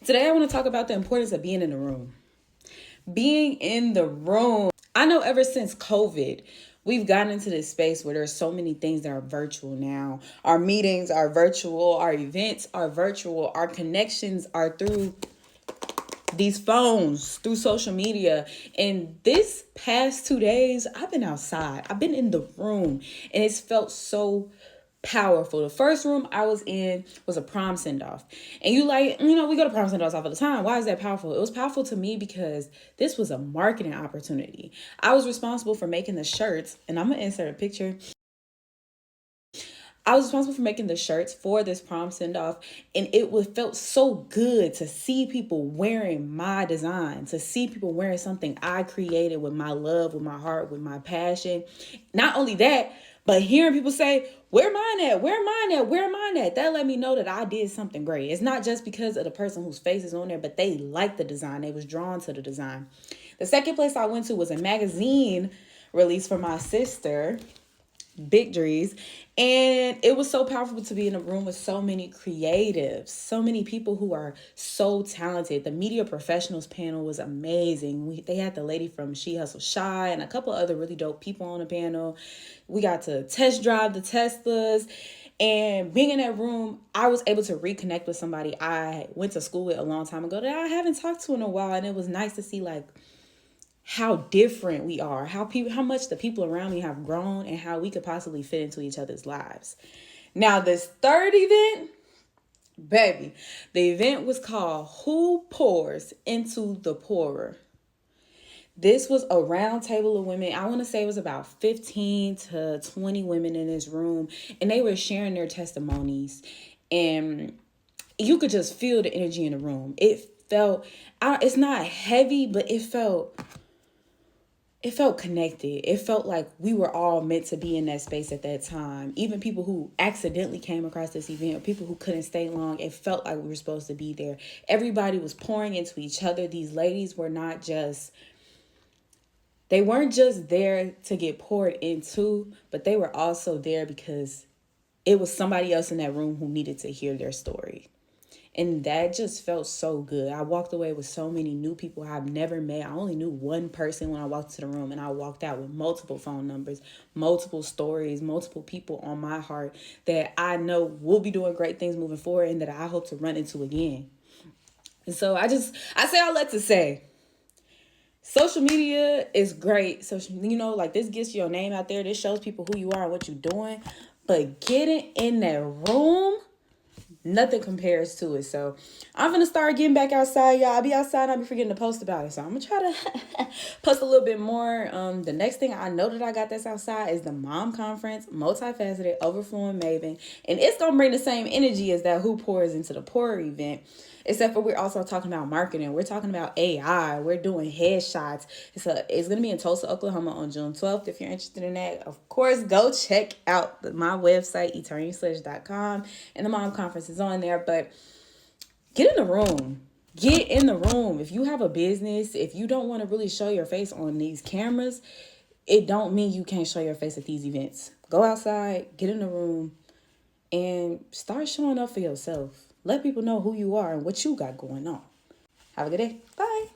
Today I want to talk about the importance of being in the room. Being in the room. I know ever since COVID, we've gotten into this space where there's so many things that are virtual now. Our meetings are virtual, our events are virtual, our connections are through these phones, through social media. And this past 2 days, I've been outside. I've been in the room, and it's felt so powerful. The first room I was in was a prom send-off. And we go to prom send-offs all the time. Why is that powerful? It was powerful to me because this was a marketing opportunity. I was responsible for making the shirts, and I'm going to insert a picture. I was responsible for making the shirts for this prom send-off, and felt so good to see people wearing my design, to see people wearing something I created with my love, with my heart, with my passion. Not only that, but hearing people say, where mine at? Where mine at? Where mine at? That let me know that I did something great. It's not just because of the person whose face is on there, but they liked the design. They was drawn to the design. The second place I went to was a magazine release for my sister, Victories. And it was so powerful to be in a room with so many creatives, so many people who are so talented. The media professionals panel was amazing. They had the lady from She Hustle Shy and a couple other really dope people on the panel. We got to test drive the Teslas. And being in that room, I was able to reconnect with somebody I went to school with a long time ago that I haven't talked to in a while. And it was nice to see how different we are, how much the people around me have grown, and how we could possibly fit into each other's lives. Now, this third event, baby, the event was called Who Pours Into the Poorer? This was a round table of women. I want to say it was about 15 to 20 women in this room, and they were sharing their testimonies, and you could just feel the energy in the room. It felt, it's not heavy, but it felt connected. It felt like we were all meant to be in that space at that time. Even people who accidentally came across this event, or people who couldn't stay long, it felt like we were supposed to be there. Everybody was pouring into each other. These ladies were they weren't just there to get poured into, but they were also there because it was somebody else in that room who needed to hear their story. And that just felt so good. I walked away with so many new people I've never met. I only knew one person when I walked into the room, and I walked out with multiple phone numbers, multiple stories, multiple people on my heart that I know will be doing great things moving forward and that I hope to run into again. And so I say all that to say, social media is great. So, this gets your name out there. This shows people who you are and what you're doing. But getting in that room, nothing compares to it. So I'm going to start getting back outside, y'all. I'll be outside. I'll be forgetting to post about it. So I'm going to try to post a little bit more. The next thing I know that I got that's outside is the M.O.M conference, Multifaceted, Overflowing Maven. And it's going to bring the same energy as that Who Pours Into the Poorer event. Except for we're also talking about marketing. We're talking about AI. We're doing headshots. It's going to be in Tulsa, Oklahoma on June 12th. If you're interested in that, of course, go check out my website, eternityslash.com. And the M.O.M conference is on there. But get in the room. Get in the room. If you have a business, if you don't want to really show your face on these cameras, it don't mean you can't show your face at these events. Go outside, get in the room, and start showing up for yourself. Let people know who you are and what you got going on. Have a good day. Bye.